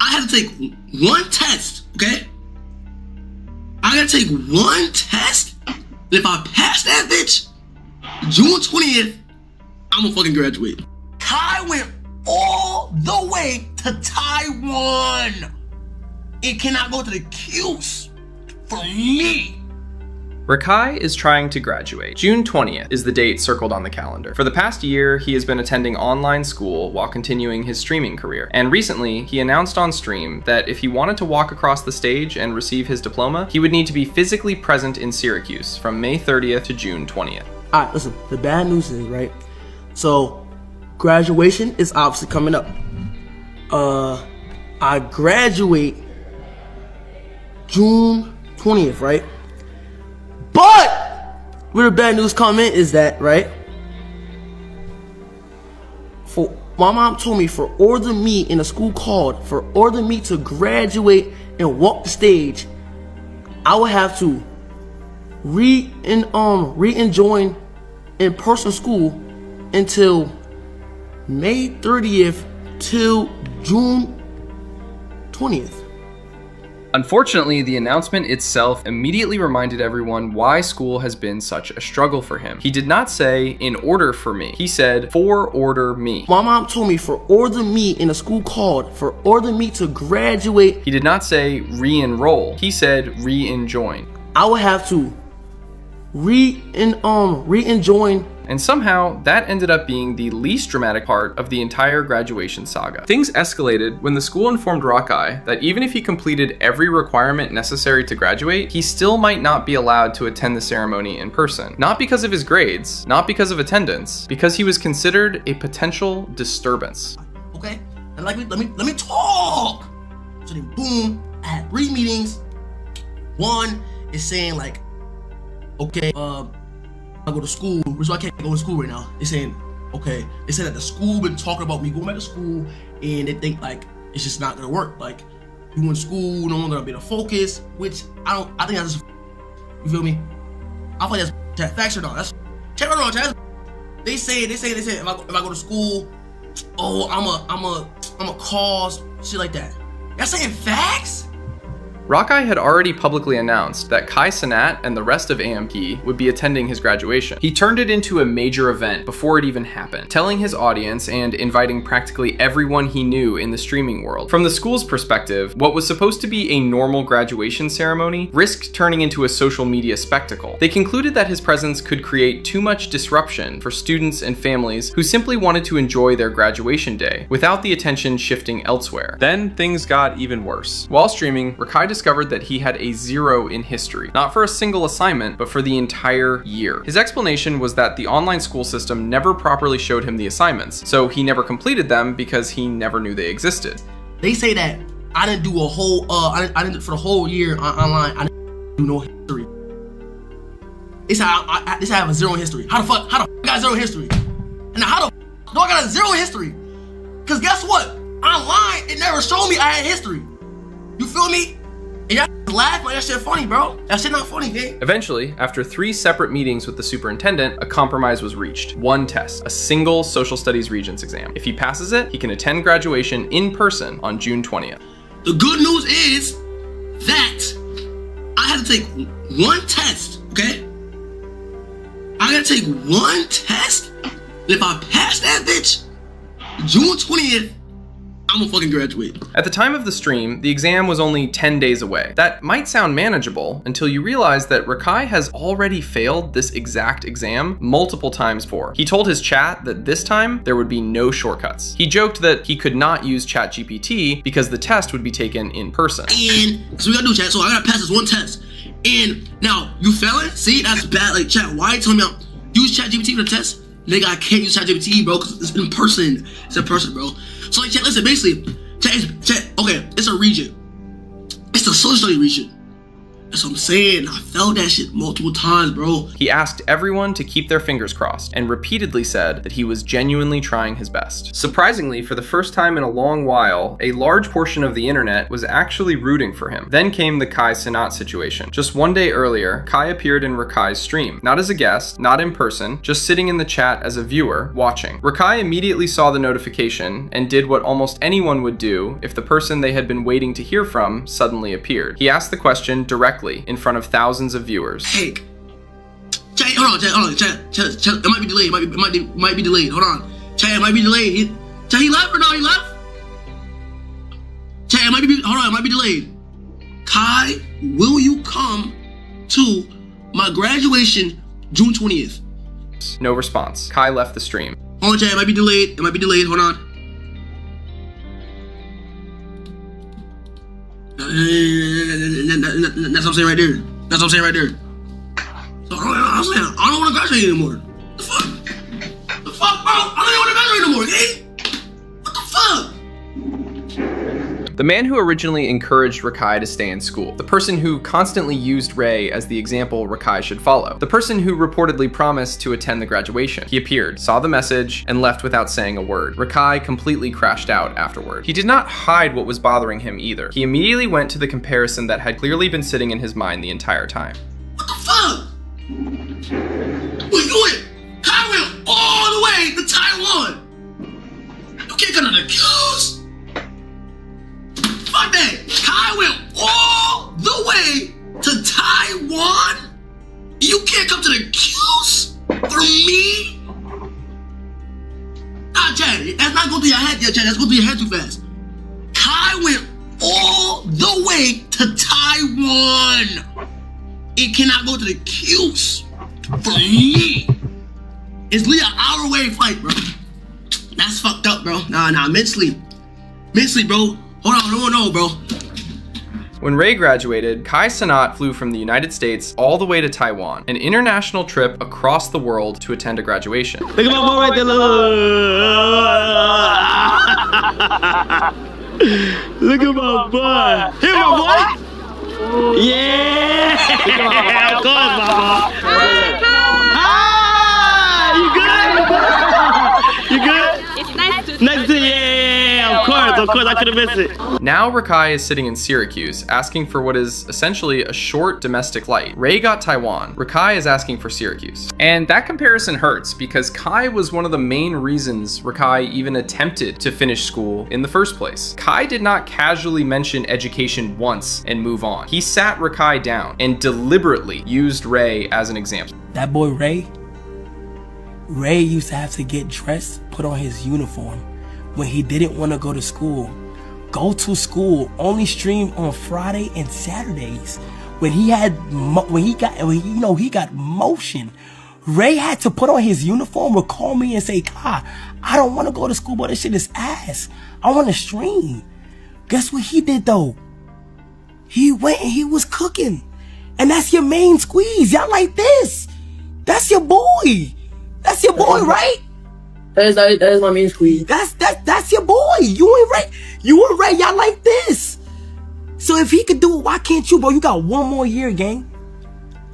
I had to take one test, okay? I gotta take one test. And if I pass that bitch, June 20th, I'm gonna fucking graduate. Kai went all the way to Taiwan. It cannot go to the Q's for me. Rakai is trying to graduate. June 20th is the date circled on the calendar. For the past year, he has been attending online school while continuing his streaming career. And recently, he announced on stream that if he wanted to walk across the stage and receive his diploma, he would need to be physically present in Syracuse from May 30th to June 20th. Alright, listen, the bad news is, right? So, graduation is obviously coming up. I graduate June 20th, right? But where the bad news come in is that, right? For my mom told me for order me in a school called for order me to graduate and walk the stage, I would have to re-enjoin in-person school until May 30th till June 20th. Unfortunately, the announcement itself immediately reminded everyone why school has been such a struggle for him. He did not say, in order for me. He said, for order me. My mom told me for order me in a school called for order me to graduate. He did not say re-enroll. He said re-enjoin. I would have to re-enjoin. And somehow, that ended up being the least dramatic part of the entire graduation saga. Things escalated when the school informed Rakai that even if he completed every requirement necessary to graduate, he still might not be allowed to attend the ceremony in person. Not because of his grades, not because of attendance, because he was considered a potential disturbance. Okay, and let me talk. So then, boom, I had 3 meetings. One is saying like, okay, I go to school, so I can't go to school right now. They're saying, okay, they said that the school been talking about me going back to school, and they think like it's just not gonna work. Like you in school, no longer gonna be able to focus, which I think that's just, you feel me? I think that's facts or not. That's check right on chat. They say if I go to school, oh I'm a cause shit like that. Y'all saying facts? Rakai had already publicly announced that Cenat and the rest of AMP would be attending his graduation. He turned it into a major event before it even happened, telling his audience and inviting practically everyone he knew in the streaming world. From the school's perspective, what was supposed to be a normal graduation ceremony risked turning into a social media spectacle. They concluded that his presence could create too much disruption for students and families who simply wanted to enjoy their graduation day without the attention shifting elsewhere. Then things got even worse. While streaming, Rakai discovered that he had a 0 in history, not for a single assignment, but for the entire year. His explanation was that the online school system never properly showed him the assignments, so he never completed them because he never knew they existed. They say that I didn't do a whole, I didn't for the whole year online, I didn't do no history. They say I have a 0 in history. How the fuck I got 0 in history? And now how the fuck do I got a 0 in history? Cause guess what? Online, it never showed me I had history. You feel me? And y'all laugh like that shit funny, bro. That shit not funny, gang. Eventually, after 3 separate meetings with the superintendent, a compromise was reached. One test, a single social studies regents exam. If he passes it, he can attend graduation in person on June 20th. The good news is that I had to take one test, okay? I gotta take one test. And if I pass that bitch, June 20th, I'm gonna fucking graduate. At the time of the stream, the exam was only 10 days away. That might sound manageable until you realize that Rakai has already failed this exact exam multiple times before. He told his chat that this time there would be no shortcuts. He joked that he could not use ChatGPT because the test would be taken in person. And so we gotta do chat, so I gotta pass this one test. And now, you failing? See, that's bad. Like, chat, why are you telling me I'm use ChatGPT for the test? Nigga, I can't use ChatGPT, bro, because it's in person. It's in person, bro. So, like, chat, listen, basically, chat, okay, it's a region. It's the social study region. That's what I'm saying. I felt that shit multiple times, bro. He asked everyone to keep their fingers crossed and repeatedly said that he was genuinely trying his best. Surprisingly, for the first time in a long while, a large portion of the internet was actually rooting for him. Then came the Kai Cenat situation. Just one day earlier, Kai appeared in Rakai's stream, not as a guest, not in person, just sitting in the chat as a viewer, watching. Rakai immediately saw the notification and did what almost anyone would do if the person they had been waiting to hear from suddenly appeared. He asked the question directly in front of thousands of viewers. Hey, chat, hold on, chat. It might be delayed. It might be delayed. Hold on, chat. It might be delayed. He left or no? He left. Chat, it might be. Hold on, it might be delayed. Kai, will you come to my graduation June 20th? No response. Kai left the stream. Hold on, chat. It might be delayed. It might be delayed. Hold on. That's what I'm saying right there. That's what I'm saying right there. So I'm saying I don't want to graduate anymore. The fuck? The fuck, bro? I don't even want to graduate anymore, okay? What the fuck? The man who originally encouraged Rakai to stay in school. The person who constantly used Ray as the example Rakai should follow. The person who reportedly promised to attend the graduation. He appeared, saw the message, and left without saying a word. Rakai completely crashed out afterward. He did not hide what was bothering him either. He immediately went to the comparison that had clearly been sitting in his mind the entire time. What the fuck? Kai went all the way to Taiwan. You can't come to the Q's. Fuck that. Kai went all the way to Taiwan. You can't come to the Q's for me? Nah, Chad, that's not going through your head yet, Chad. That's going through your head too fast. Kai went all the way to Taiwan. It cannot go to the Q's for me. It's literally an hour away flight, bro. That's fucked up, bro. Nah, mentally, bro. Hold on, no, bro. When Ray graduated, Kai Cenat flew from the United States all the way to Taiwan, an international trip across the world to attend a graduation. Look at my boy right there. Look at my boy. Here, my boy. Yeah. Of course, my boy. Hi. You good? You good? It's nice to Nice to see you. Yeah, of course, I could have missed it. Now Rakai is sitting in Syracuse, asking for what is essentially a short domestic flight. Ray got Taiwan. Rakai is asking for Syracuse. And that comparison hurts because Kai was one of the main reasons Rakai even attempted to finish school in the first place. Kai did not casually mention education once and move on. He sat Rakai down and deliberately used Ray as an example. That boy Ray used to have to get dressed, put on his uniform when he didn't want to go to school. Go to school, only stream on Friday and Saturdays. When he got motion, Ray had to put on his uniform or call me and say, "Kai, I don't want to go to school, but this shit is ass. I want to stream." Guess what he did though? He went and he was cooking. And that's your main squeeze. Y'all like this. That's your boy. That's your boy, right? That is my main squeeze. That's your boy. You and Ray, y'all like this. So if he could do it, why can't you, bro? You got one more year, gang.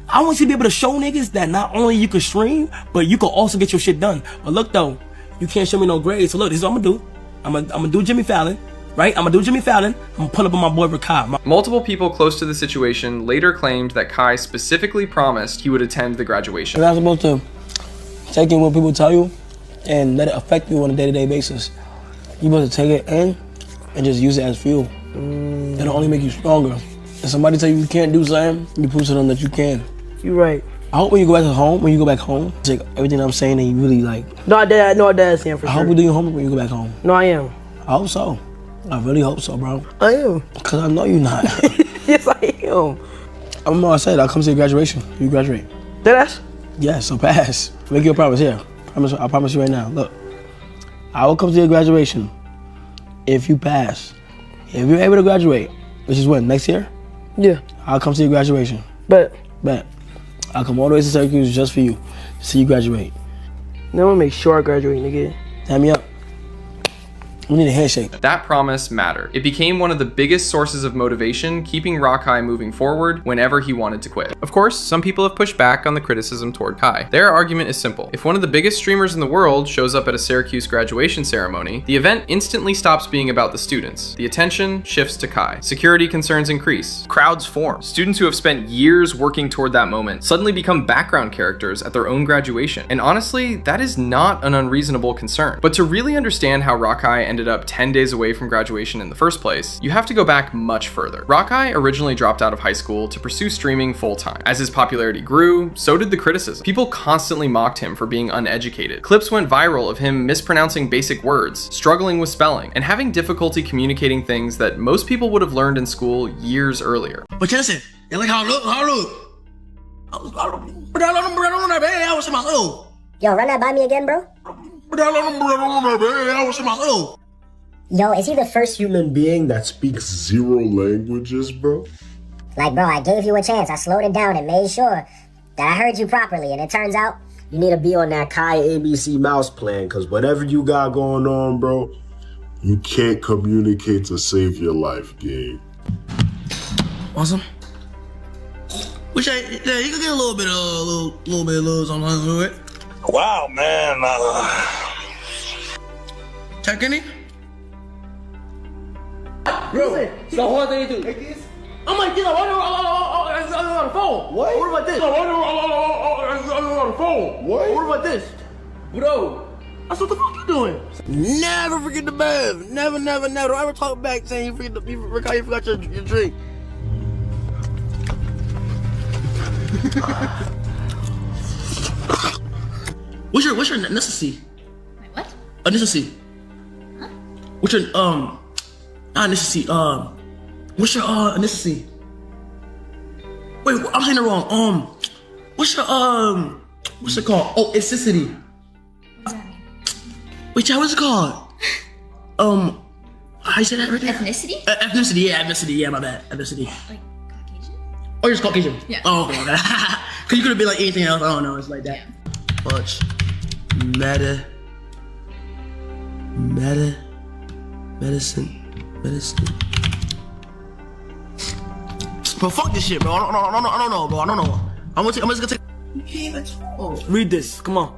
I want you to be able to show niggas that not only you can stream, but you can also get your shit done. But look though, you can't show me no grades. So look, this is what I'm gonna do. I'm gonna do Jimmy Fallon. Right? I'm gonna do Jimmy Fallon. I'm gonna pull up on my boy Rakai. Multiple people close to the situation later claimed that Kai specifically promised he would attend the graduation. You're not supposed to take in what people tell you and let it affect you on a day-to-day basis. You're supposed to take it in and just use it as fuel. It'll only make you stronger. If somebody tell you can't do something, you prove to them that you can. You're right. I hope when you go back home, take everything I'm saying and you really like. No, I did saying for sure. I hope you do your homework when you go back home. No, I am. I hope so. I really hope so, bro. I am. Cause I know you're not. Yes, I am. I'm gonna say I'll come to your graduation. You graduate. Deadass? Yes, so pass. Make you a promise here. I promise you right now. Look, I will come to your graduation if you pass. If you're able to graduate, which is when, next year? Yeah. I'll come to your graduation. Bet. I'll come all the way to Syracuse just for you, to see you graduate. Then I'm gonna make sure I graduate, nigga. Tie me up. We need a handshake. That promise mattered. It became one of the biggest sources of motivation, keeping Rakai moving forward whenever he wanted to quit. Of course, some people have pushed back on the criticism toward Kai. Their argument is simple. If one of the biggest streamers in the world shows up at a Syracuse graduation ceremony, the event instantly stops being about the students. The attention shifts to Kai. Security concerns increase. Crowds form. Students who have spent years working toward that moment suddenly become background characters at their own graduation. And honestly, that is not an unreasonable concern. But to really understand how Rakai ended up 10 days away from graduation in the first place, you have to go back much further. Rakai originally dropped out of high school to pursue streaming full-time. As his popularity grew, so did the criticism. People constantly mocked him for being uneducated. Clips went viral of him mispronouncing basic words, struggling with spelling, and having difficulty communicating things that most people would have learned in school years earlier. But listen, you like how I look? Yo, run that by me again, bro. Yo, is he the first human being that speaks 0 languages, bro? Like, bro, I gave you a chance. I slowed it down and made sure that I heard you properly, and it turns out You need to be on that Kai ABC mouse plan, because whatever you got going on, bro, you can't communicate to save your life, gang. Awesome. Which yeah, you can get a little bit of something. Wow, man. Check any? Bro, so what do you do? Like this? I'm like this. I'm on the phone. What? What about this? I'm on the phone. What? What about this? Bro, that's what the fuck you doing? Never forget the bath. Never. Don't ever talk back saying you forgot your drink. What's your necessity? My what? A necessity. Huh? What's your not necessity. What's your necessity? Wait, I'm saying it wrong. What's your what's it called? Oh, ethnicity. What does that mean? Wait, Chad, what's it called? How you say that right there? Ethnicity? Ethnicity. Yeah, my bad. Ethnicity. Like Caucasian? Oh, you're just Caucasian. Yeah. Oh, okay. Cause you could have been like anything else. I don't know. It's like that. Yeah. Much. Medicine. Bro, fuck this shit, bro. I don't know, bro. I don't know. I'm just gonna take. You can't even talk. Read this. Come on.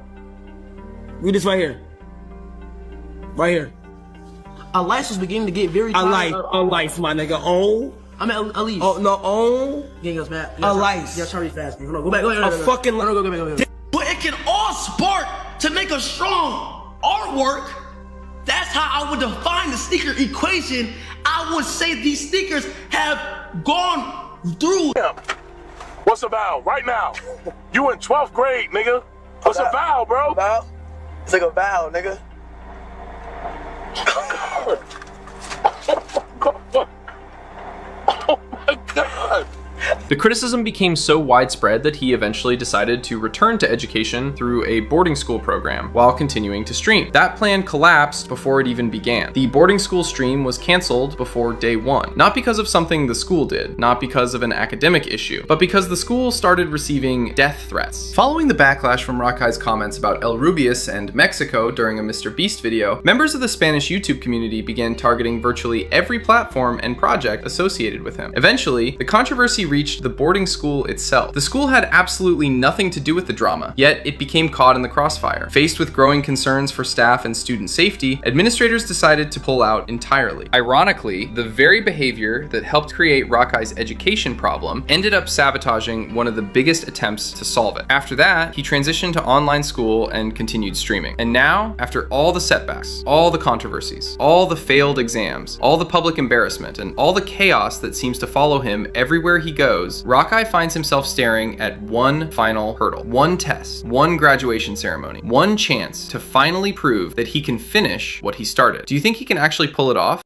Read this right here. Right here. Our life was beginning to get very. A life, my nigga. Own. I mean, at least. Oh no, own. Gang goes back. A life. Yeah, try to be fast. Hold on, go back. Go A fucking. Go back. But it can all spark to make a strong artwork. That's how I would define the sneaker equation. I would say these sneakers have gone through. What's a vowel right now? You in 12th grade, nigga. What's a vowel, bro? Vowel? It's like a vowel, nigga. Oh my God. The criticism became so widespread that he eventually decided to return to education through a boarding school program while continuing to stream. That plan collapsed before it even began. The boarding school stream was canceled before day one, not because of something the school did, not because of an academic issue, but because the school started receiving death threats. Following the backlash from Rakai's comments about El Rubius and Mexico during a Mr. Beast video, members of the Spanish YouTube community began targeting virtually every platform and project associated with him. Eventually, the controversy reached the boarding school itself. The school had absolutely nothing to do with the drama, yet it became caught in the crossfire. Faced with growing concerns for staff and student safety, administrators decided to pull out entirely. Ironically, the very behavior that helped create Rakai's education problem ended up sabotaging one of the biggest attempts to solve it. After that, he transitioned to online school and continued streaming. And now, after all the setbacks, all the controversies, all the failed exams, all the public embarrassment, and all the chaos that seems to follow him everywhere he goes, Rakai finds himself staring at one final hurdle, one test, one graduation ceremony, one chance to finally prove that he can finish what he started. Do you think he can actually pull it off?